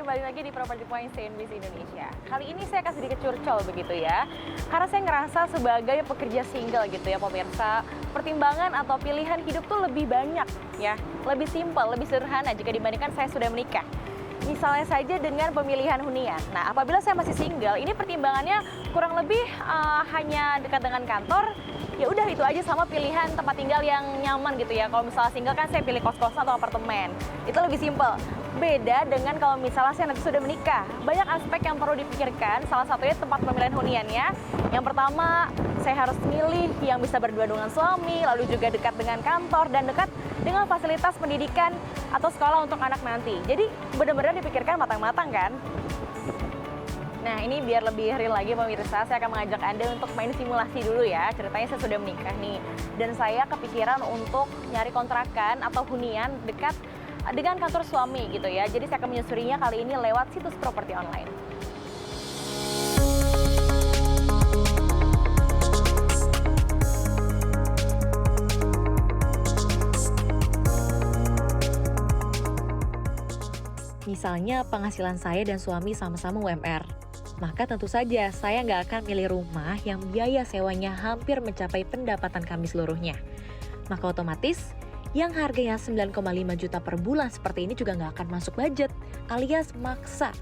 kembali lagi di Property Point CNBC Indonesia. Kali ini saya akan sedikit curcol begitu ya. Karena saya ngerasa sebagai pekerja single gitu ya pemirsa, pertimbangan atau pilihan hidup tuh lebih banyak ya. Lebih simpel, lebih sederhana jika dibandingkan saya sudah menikah. Misalnya saja dengan pemilihan hunian. Nah, apabila saya masih single, ini pertimbangannya kurang lebih hanya dekat dengan kantor. Ya udah itu aja sama pilihan tempat tinggal yang nyaman gitu ya. Kalau misalnya single kan saya pilih kos-kosan atau apartemen. Itu lebih simpel. Beda dengan kalau misalnya saya nanti sudah menikah. Banyak aspek yang perlu dipikirkan, salah satunya tempat pemilihan huniannya. Yang pertama, saya harus milih yang bisa berdua dengan suami, lalu juga dekat dengan kantor, dan dekat dengan fasilitas pendidikan atau sekolah untuk anak nanti. Jadi benar-benar dipikirkan matang-matang kan? Nah, ini biar lebih real lagi pemirsa, saya akan mengajak Anda untuk main simulasi dulu ya. Ceritanya saya sudah menikah nih, dan saya kepikiran untuk nyari kontrakan atau hunian dekat dengan kantor suami gitu ya. Jadi saya akan menyusurinya kali ini lewat situs properti online. Misalnya penghasilan saya dan suami sama-sama UMR. Maka tentu saja saya nggak akan milih rumah yang biaya sewanya hampir mencapai pendapatan kami seluruhnya. Maka otomatis yang harganya 9,5 juta per bulan seperti ini juga nggak akan masuk budget, alias maksa.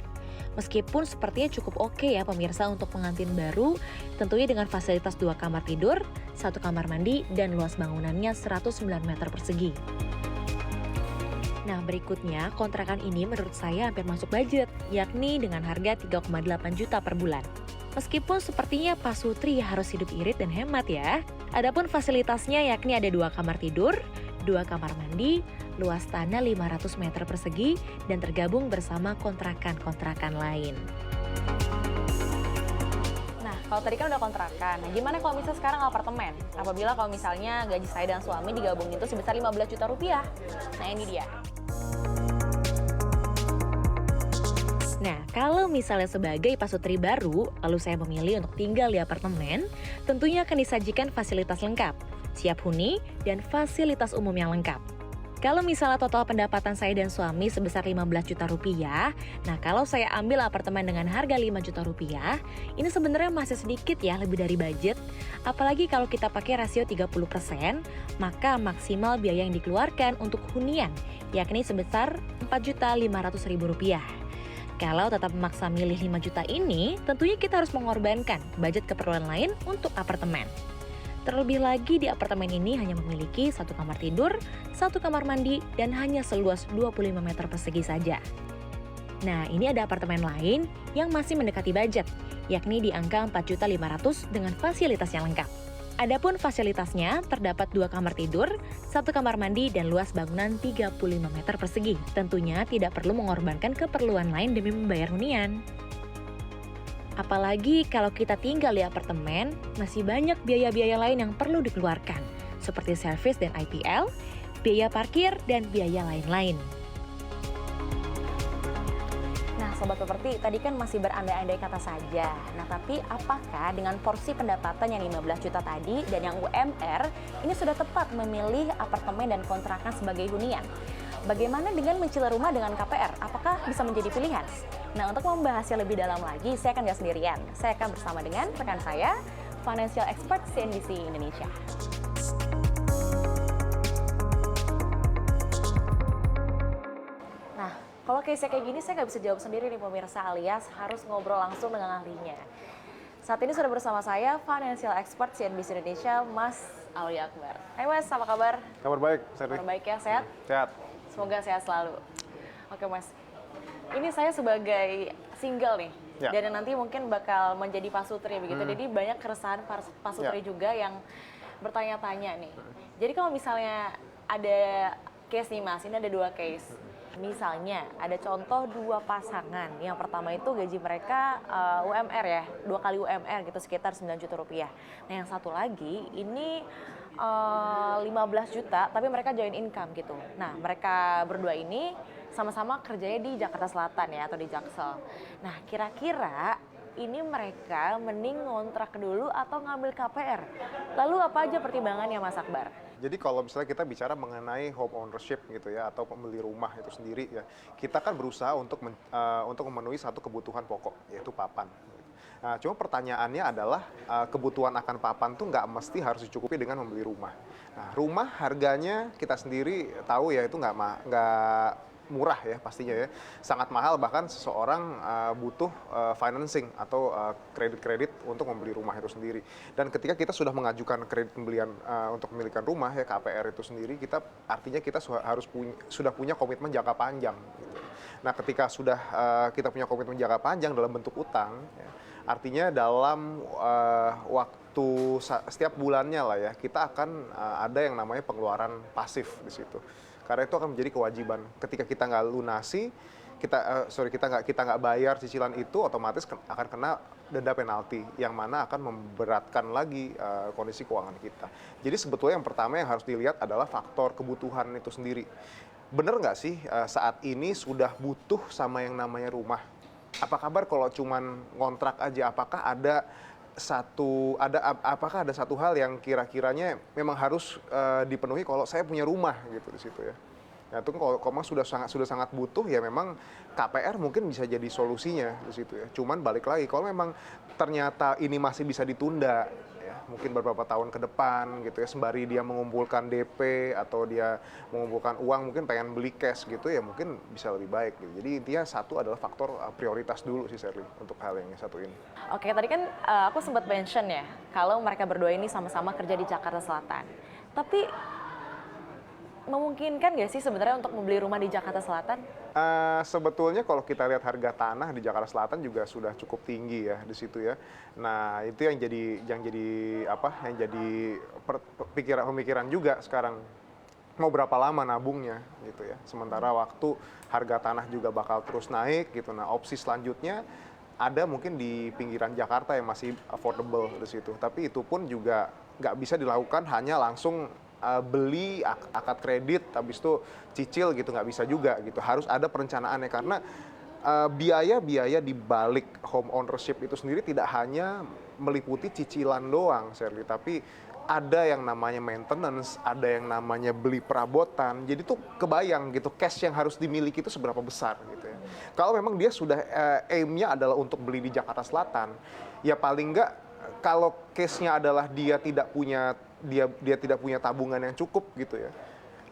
Meskipun sepertinya cukup oke ya pemirsa untuk pengantin baru, tentunya dengan fasilitas 2 kamar tidur, 1 kamar mandi, dan luas bangunannya 109 meter persegi. Nah, berikutnya kontrakan ini menurut saya hampir masuk budget, yakni dengan harga 3,8 juta per bulan. Meskipun sepertinya Pak Sutri harus hidup irit dan hemat ya. Adapun fasilitasnya yakni ada 2 kamar tidur, 2 kamar mandi, luas tanah 500 meter persegi, dan tergabung bersama kontrakan-kontrakan lain. Nah, kalau tadi kan udah kontrakan, nah gimana kalau misalnya sekarang apartemen? Apabila kalau misalnya gaji saya dan suami digabung itu sebesar 15 juta rupiah. Nah, ini dia. Nah, kalau misalnya sebagai pasutri baru, lalu saya memilih untuk tinggal di apartemen, tentunya akan disajikan fasilitas lengkap, siap huni, dan fasilitas umum yang lengkap. Kalau misalnya total pendapatan saya dan suami sebesar 15 juta rupiah, nah kalau saya ambil apartemen dengan harga 5 juta rupiah, ini sebenarnya masih sedikit ya lebih dari budget. Apalagi kalau kita pakai rasio 30%, maka maksimal biaya yang dikeluarkan untuk hunian, yakni sebesar 4.500.000 rupiah. Kalau tetap memaksa milih 5 juta ini, tentunya kita harus mengorbankan budget keperluan lain untuk apartemen. Terlebih lagi di apartemen ini hanya memiliki 1 kamar tidur, 1 kamar mandi, dan hanya seluas 25 meter persegi saja. Nah, ini ada apartemen lain yang masih mendekati budget, yakni di angka 4.500.000 dengan fasilitas yang lengkap. Adapun fasilitasnya terdapat 2 kamar tidur, 1 kamar mandi, dan luas bangunan 35 meter persegi. Tentunya tidak perlu mengorbankan keperluan lain demi membayar hunian. Apalagi kalau kita tinggal di apartemen, masih banyak biaya-biaya lain yang perlu dikeluarkan, seperti servis dan IPL, biaya parkir, dan biaya lain-lain. Nah, Sobat Properti, tadi kan masih berandai-andai kata saja. Nah, tapi apakah dengan porsi pendapatan yang 15 juta tadi dan yang UMR, ini sudah tepat memilih apartemen dan kontrakan sebagai hunian? Bagaimana dengan menciciil rumah dengan KPR? Apakah bisa menjadi pilihan? Nah, untuk membahasnya lebih dalam lagi, saya akan nggak sendirian. Saya akan bersama dengan rekan saya, Financial Expert CNBC Indonesia. Nah, kalau case kayak gini saya nggak bisa jawab sendiri nih pemirsa, alias harus ngobrol langsung dengan ahlinya. Saat ini sudah bersama saya, Financial Expert CNBC Indonesia, Mas Auli Akbar. Hai Mas, apa kabar? Kabar baik, Seri. Kabar baik ya, sehat? Sehat. Semoga sehat selalu. Oke Mas, ini saya sebagai single nih, Ya. dan nanti mungkin bakal menjadi pasutri begitu. Jadi banyak keresahan pasutri juga yang bertanya-tanya nih. Jadi kalau misalnya ada case nih Mas, ini ada 2 case. Misalnya ada contoh 2 pasangan. Yang pertama itu gaji mereka UMR ya, 2 kali UMR gitu, sekitar 9 juta rupiah. Nah yang satu lagi ini 15 juta tapi mereka joint income gitu. Nah mereka berdua ini sama-sama kerjanya di Jakarta Selatan ya, atau di Jaksel. Nah kira-kira ini mereka mending ngontrak dulu atau ngambil KPR? Lalu apa aja pertimbangannya Mas Akbar? Jadi kalau misalnya kita bicara mengenai home ownership gitu ya, atau pembeli rumah itu sendiri ya, kita kan berusaha untuk memenuhi satu kebutuhan pokok, yaitu papan. Nah, cuma pertanyaannya adalah kebutuhan akan papan tuh nggak mesti harus dicukupi dengan membeli rumah. Nah, rumah harganya kita sendiri tahu ya itu nggak murah ya pastinya ya, sangat mahal, bahkan seseorang butuh financing atau kredit-kredit untuk membeli rumah itu sendiri. Dan ketika kita sudah mengajukan kredit pembelian untuk memilikan rumah ya, KPR itu sendiri, artinya kita sudah punya komitmen jangka panjang gitu. Nah, ketika sudah kita punya komitmen jangka panjang dalam bentuk utang ya, artinya dalam waktu setiap bulannya lah ya, kita akan ada yang namanya pengeluaran pasif di situ. Karena itu akan menjadi kewajiban. Ketika kita nggak lunasi, kita nggak bayar cicilan itu, otomatis akan kena denda penalti, yang mana akan memberatkan lagi kondisi keuangan kita. Jadi sebetulnya yang pertama yang harus dilihat adalah faktor kebutuhan itu sendiri. Bener nggak sih saat ini sudah butuh sama yang namanya rumah? Apa kabar kalau cuman ngontrak aja? Apakah ada satu hal yang kira-kiranya memang harus dipenuhi kalau saya punya rumah gitu di situ ya. Nah, itu kalau memang sudah sangat butuh ya, memang KPR mungkin bisa jadi solusinya di situ ya. Cuman balik lagi, kalau memang ternyata ini masih bisa ditunda ya, mungkin beberapa tahun ke depan gitu ya, sembari dia mengumpulkan DP atau dia mengumpulkan uang, mungkin pengen beli cash gitu ya, mungkin bisa lebih baik gitu. Jadi intinya satu adalah faktor prioritas dulu sih Sherly untuk hal yang satu ini. Oke, tadi kan aku sempat mention ya, kalau mereka berdua ini sama-sama kerja di Jakarta Selatan. Tapi memungkinkan nggak sih sebenarnya untuk membeli rumah di Jakarta Selatan? Sebetulnya kalau kita lihat harga tanah di Jakarta Selatan juga sudah cukup tinggi ya di situ ya. Nah, itu yang jadi pemikiran juga sekarang. Mau berapa lama nabungnya gitu ya. Sementara waktu harga tanah juga bakal terus naik gitu. Nah, opsi selanjutnya ada mungkin di pinggiran Jakarta yang masih affordable di situ. Tapi itu pun juga nggak bisa dilakukan hanya langsung beli akad kredit, habis itu cicil gitu, nggak bisa juga gitu. Harus ada perencanaannya, karena biaya-biaya di balik home ownership itu sendiri tidak hanya meliputi cicilan doang, Sherly, tapi ada yang namanya maintenance, ada yang namanya beli perabotan. Jadi tuh kebayang gitu, cash yang harus dimiliki itu seberapa besar gitu ya. Kalau memang dia sudah aim-nya adalah untuk beli di Jakarta Selatan, ya paling nggak kalau case-nya adalah dia tidak punya tabungan yang cukup gitu ya,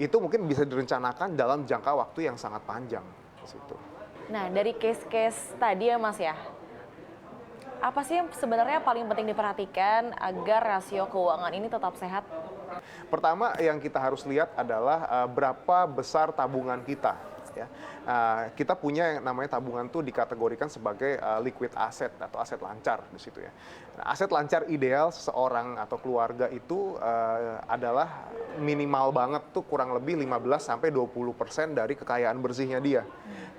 itu mungkin bisa direncanakan dalam jangka waktu yang sangat panjang di situ. Nah, dari case-case tadi ya Mas ya, apa sih yang sebenarnya paling penting diperhatikan agar rasio keuangan ini tetap sehat? Pertama yang kita harus lihat adalah berapa besar tabungan kita. Ya. Kita punya yang namanya tabungan tuh dikategorikan sebagai liquid asset atau aset lancar di situ ya. Nah, aset lancar ideal seseorang atau keluarga itu adalah minimal banget tuh kurang lebih 15-20% dari kekayaan bersihnya dia.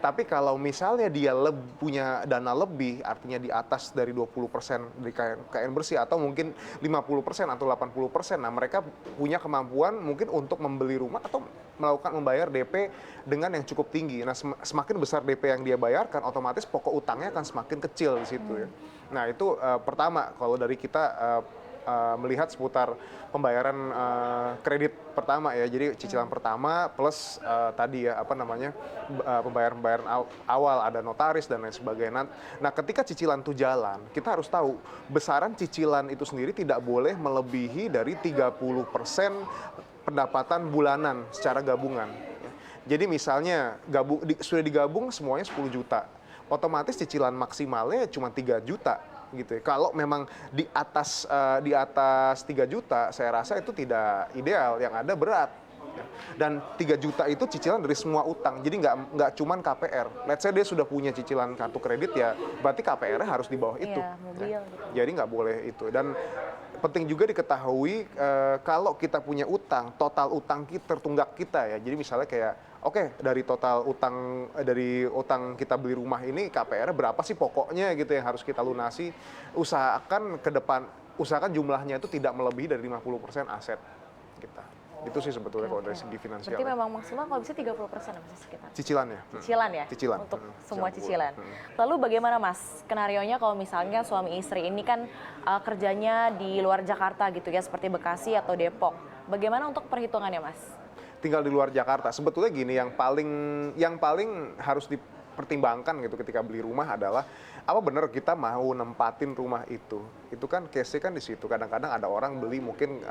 Tapi kalau misalnya dia punya dana lebih, artinya di atas dari 20% dari kekayaan bersih, atau mungkin 50% atau 80%, nah mereka punya kemampuan mungkin untuk membeli rumah atau membayar DP dengan yang cukup tinggi. Nah, semakin besar DP yang dia bayarkan, otomatis pokok utangnya akan semakin kecil di situ ya. Nah, itu pertama kalau dari kita melihat seputar pembayaran kredit pertama ya. Jadi cicilan pertama plus tadi ya pembayaran awal, ada notaris dan lain sebagainya. Nah, ketika cicilan itu jalan, kita harus tahu besaran cicilan itu sendiri tidak boleh melebihi dari 30% pendapatan bulanan secara gabungan. Jadi misalnya sudah digabung semuanya 10 juta, otomatis cicilan maksimalnya cuma 3 juta gitu ya. Kalau memang di atas 3 juta, saya rasa itu tidak ideal, yang ada berat. Dan 3 juta itu cicilan dari semua utang, jadi nggak cuman KPR. Let's say dia sudah punya cicilan kartu kredit ya, berarti KPR-nya harus di bawah itu. Mobil. Jadi nggak boleh itu. Dan penting juga diketahui kalau kita punya utang, total utang tertunggak kita ya. Jadi misalnya kayak dari total dari utang kita beli rumah ini, KPR berapa sih pokoknya gitu yang harus kita lunasi. Usahakan jumlahnya itu tidak melebihi dari 50% aset kita. Itu sih sebetulnya kalau Oke. dari segi finansial. Berarti memang maksimal kalau bisa 30% masih sekitar. Cicilannya. Cicilan ya? Cicilan. Untuk Hmm, semua cicilan. cicilan. Lalu bagaimana Mas, skenarionya kalau misalnya suami istri ini kan kerjanya di luar Jakarta gitu ya, seperti Bekasi atau Depok. Bagaimana untuk perhitungannya Mas? Tinggal di luar Jakarta. Sebetulnya gini, yang paling harus dipertimbangkan gitu ketika beli rumah adalah apa benar kita mau nempatin rumah itu. Itu kan case-nya kan di situ. Kadang-kadang ada orang beli mungkin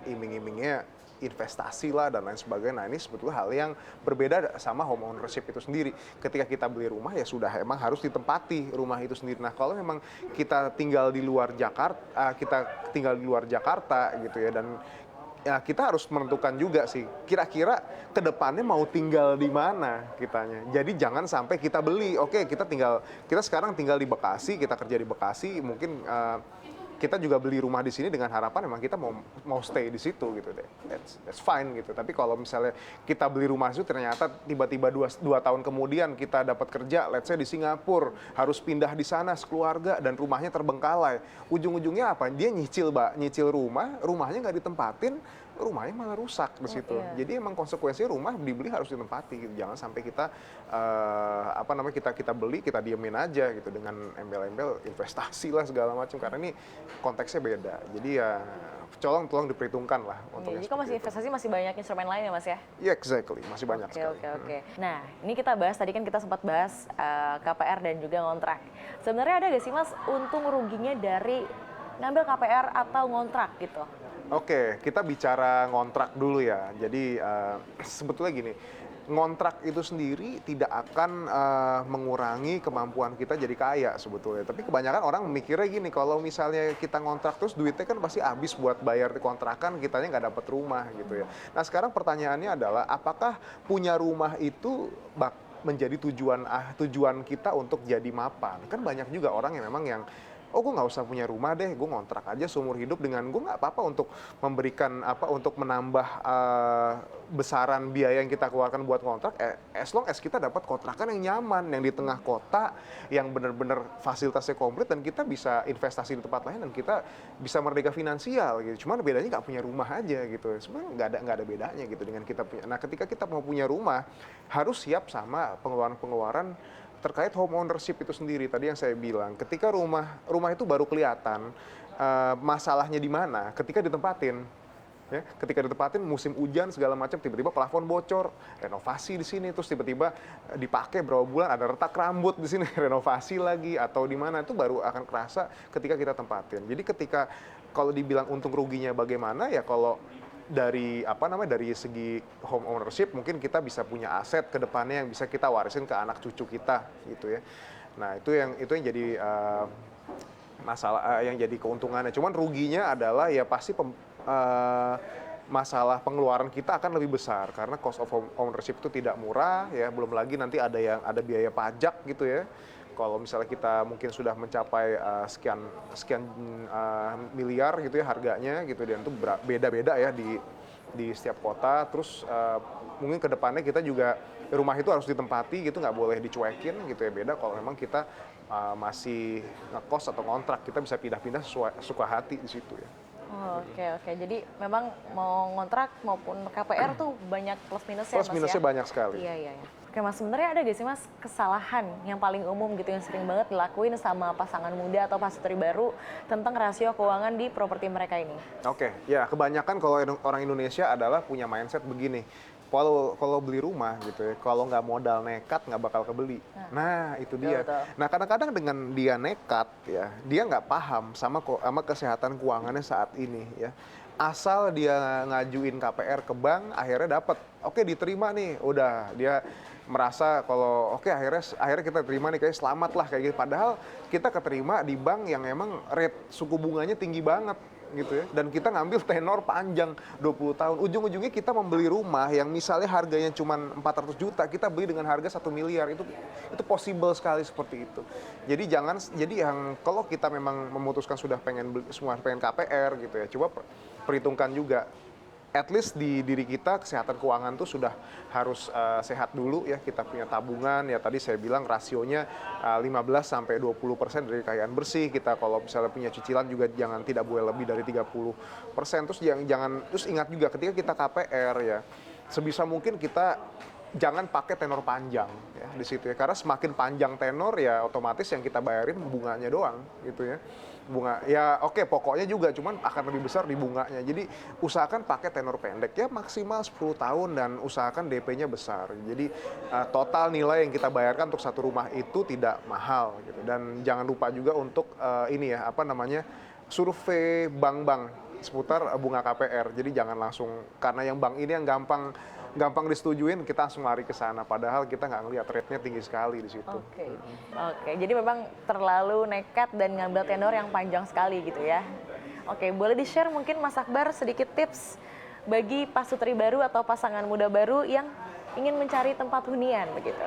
iming-imingnya investasi lah dan lain sebagainya. Nah ini sebetulnya hal yang berbeda sama home ownership itu sendiri. Ketika kita beli rumah ya sudah emang harus ditempati rumah itu sendiri. Nah kalau memang kita tinggal di luar Jakarta, gitu ya, dan ya kita harus menentukan juga sih kira-kira ke depannya mau tinggal di mana kitanya. Jadi jangan sampai kita beli, oke kita sekarang tinggal di Bekasi, kita kerja di Bekasi, mungkin kita juga beli rumah di sini dengan harapan memang kita mau stay di situ gitu deh. That's fine gitu. Tapi kalau misalnya kita beli rumah itu ternyata tiba-tiba dua tahun kemudian kita dapat kerja, let's say di Singapura, harus pindah di sana sekeluarga dan rumahnya terbengkalai. Ujung-ujungnya apa? Dia nyicil rumahnya nggak ditempatin, rumahnya malah rusak di situ. Iya. Jadi emang konsekuensinya rumah dibeli harus ditempati gitu. Jangan sampai kita kita beli, kita diemin aja gitu dengan embel-embel investasi lah segala macam, karena ini konteksnya beda. Jadi ya tolong diperhitungkan lah untuk Iya, yang jadi kalau masih seperti itu. investasi masih banyak instrumen lain ya Mas ya? Iya, exactly. Masih banyak sekali. Oke. Nah, ini kita bahas, tadi kan kita sempat bahas KPR dan juga ngontrak. Sebenarnya ada gak sih Mas untung ruginya dari ngambil KPR atau ngontrak gitu? Oke, kita bicara ngontrak dulu ya. Jadi sebetulnya gini, ngontrak itu sendiri tidak akan mengurangi kemampuan kita jadi kaya sebetulnya. Tapi kebanyakan orang mikirnya gini, kalau misalnya kita ngontrak terus duitnya kan pasti habis buat bayar di kontrakan, kitanya nggak dapat rumah gitu ya. Nah sekarang pertanyaannya adalah apakah punya rumah itu menjadi tujuan kita untuk jadi mapan? Kan banyak juga orang yang memang oh gue nggak usah punya rumah deh, gue ngontrak aja seumur hidup dengan gue nggak apa-apa untuk memberikan untuk menambah besaran biaya yang kita keluarkan buat ngontrak, as long as kita dapat kontrakan yang nyaman, yang di tengah kota, yang benar-benar fasilitasnya komplit dan kita bisa investasi di tempat lain dan kita bisa merdeka finansial gitu. Cuman bedanya nggak punya rumah aja gitu. Sebenarnya nggak ada bedanya gitu dengan kita punya. Nah ketika kita mau punya rumah harus siap sama pengeluaran-pengeluaran terkait home ownership itu sendiri. Tadi yang saya bilang, ketika rumah itu baru kelihatan masalahnya di mana ketika ditempatin. Ya, ketika ditempatin musim hujan segala macam, tiba-tiba plafon bocor, renovasi di sini, terus tiba-tiba dipakai berapa bulan ada retak rambut di sini, renovasi lagi, atau di mana, itu baru akan kerasa ketika kita tempatin. Jadi ketika kalau dibilang untung ruginya bagaimana ya, kalau dari dari segi home ownership mungkin kita bisa punya aset ke depannya yang bisa kita warisin ke anak cucu kita gitu ya. Nah, itu yang jadi masalah yang jadi keuntungannya. Cuman ruginya adalah ya pasti masalah pengeluaran kita akan lebih besar karena cost of home ownership itu tidak murah ya, belum lagi nanti ada biaya pajak gitu ya. Kalau misalnya kita mungkin sudah mencapai sekian miliar gitu ya harganya gitu, dan itu beda-beda ya di setiap kota. Terus mungkin ke depannya kita juga rumah itu harus ditempati gitu, nggak boleh dicuekin gitu ya. Beda kalau memang kita masih ngekos atau kontrak, kita bisa pindah-pindah sesuai suka hati di situ ya. Oh, oke. Jadi memang mau ngontrak maupun KPR tuh banyak plus minusnya Mas ya? Plus minusnya banyak sekali. Iya. Oke Mas, sebenarnya ada gak sih Mas kesalahan yang paling umum gitu yang sering banget dilakuin sama pasangan muda atau pasutri baru tentang rasio keuangan di properti mereka ini? Oke, ya kebanyakan kalau orang Indonesia adalah punya mindset begini. Kalau beli rumah gitu ya, kalau nggak modal nekat nggak bakal kebeli. Nah itu dia. Betul. Nah kadang-kadang dengan dia nekat ya, dia nggak paham sama kesehatan keuangannya saat ini ya. Asal dia ngajuin KPR ke bank, akhirnya dapat, oke diterima nih, udah dia merasa kalau oke akhirnya kita terima nih, kayak selamat lah kayak gitu. Padahal kita keterima di bank yang emang rate suku bunganya tinggi banget gitu ya, dan kita ngambil tenor panjang 20 tahun. Ujung-ujungnya kita membeli rumah yang misalnya harganya cuma 400 juta, kita beli dengan harga 1 miliar. Itu possible sekali seperti itu. Jadi yang kalau kita memang memutuskan sudah pengen KPR gitu ya, coba perhitungkan juga at least di diri kita kesehatan keuangan tuh sudah harus sehat dulu ya. Kita punya tabungan ya, tadi saya bilang rasionya 15-20% dari kekayaan bersih. Kita kalau misalnya punya cicilan juga tidak boleh lebih dari 30%. Terus terus ingat juga ketika kita KPR ya, sebisa mungkin kita jangan pakai tenor panjang ya di situ ya, karena semakin panjang tenor ya otomatis yang kita bayarin bunganya doang gitu ya. Bunga ya oke, pokoknya juga cuman akan lebih besar di bunganya. Jadi usahakan pakai tenor pendek ya, maksimal 10 tahun dan usahakan DP-nya besar. Jadi total nilai yang kita bayarkan untuk satu rumah itu tidak mahal gitu. Dan jangan lupa juga untuk ini ya, apa namanya, survei bank-bank seputar bunga KPR. Jadi jangan langsung, karena yang bank ini yang gampang disetujuin, kita langsung lari ke sana. Padahal kita nggak ngelihat rate-nya tinggi sekali di situ. Oke, jadi memang terlalu nekat dan ngambil tenor yang panjang sekali gitu ya. Oke, boleh di-share mungkin Mas Akbar sedikit tips bagi pasutri baru atau pasangan muda baru yang ingin mencari tempat hunian begitu?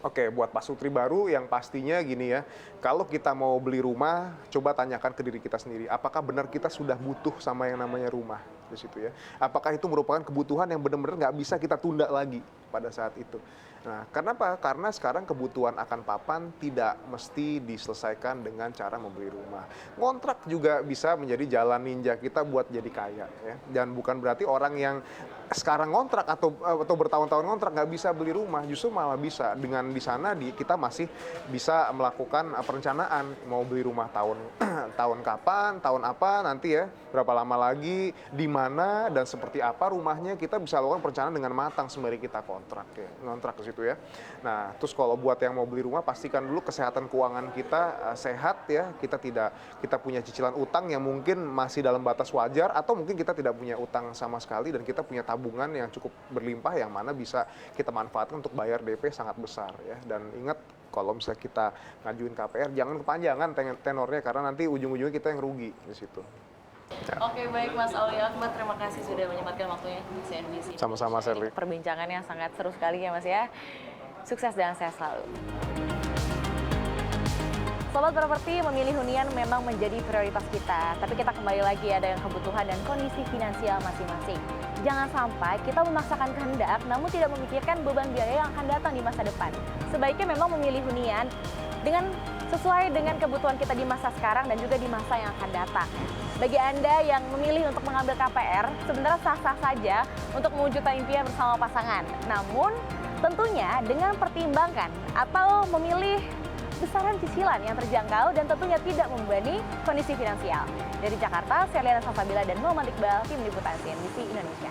Oke, buat pasutri baru yang pastinya gini ya, kalau kita mau beli rumah, coba tanyakan ke diri kita sendiri, apakah benar kita sudah butuh sama yang namanya rumah di situ ya? Apakah itu merupakan kebutuhan yang benar-benar nggak bisa kita tunda lagi pada saat itu? Nah, kenapa? Karena sekarang kebutuhan akan papan tidak mesti diselesaikan dengan cara membeli rumah. Ngontrak juga bisa menjadi jalan ninja kita buat jadi kaya ya. Dan bukan berarti orang yang sekarang ngontrak atau bertahun-tahun ngontrak nggak bisa beli rumah, justru malah bisa. Dengan di sana kita masih bisa melakukan perencanaan mau beli rumah tahun kapan, tahun apa nanti ya, berapa lama lagi, di mana dan seperti apa rumahnya, kita bisa lakukan perencanaan dengan matang sembari kita ngontrak ke situ ya. Nah, terus kalau buat yang mau beli rumah, pastikan dulu kesehatan keuangan kita sehat ya. Kita punya cicilan utang yang mungkin masih dalam batas wajar, atau mungkin kita tidak punya utang sama sekali dan kita punya tabungan yang cukup berlimpah yang mana bisa kita manfaatkan untuk bayar DP sangat besar ya. Dan ingat, kalau misalnya kita ngajuin KPR jangan kepanjangan tenornya, karena nanti ujung-ujungnya kita yang rugi di situ. Ya. Oke, baik Mas Aulia Akbar, terima kasih sudah menyempatkan waktunya di CNBC. Sama-sama, Sherly. Perbincangannya sangat seru sekali ya Mas ya. Sukses dan sehat selalu. Sobat properti, memilih hunian memang menjadi prioritas kita. Tapi kita kembali lagi ada yang kebutuhan dan kondisi finansial masing-masing. Jangan sampai kita memaksakan kehendak namun tidak memikirkan beban biaya yang akan datang di masa depan. Sebaiknya memang memilih hunian sesuai dengan kebutuhan kita di masa sekarang dan juga di masa yang akan datang. Bagi Anda yang memilih untuk mengambil KPR, sebenarnya sah-sah saja untuk mewujudkan impian bersama pasangan. Namun, tentunya dengan pertimbangkan atau memilih besaran cicilan yang terjangkau dan tentunya tidak membebani kondisi finansial. Dari Jakarta, Sherly Salsabila dan Muhammad Iqbal, tim liputan CNBC Indonesia.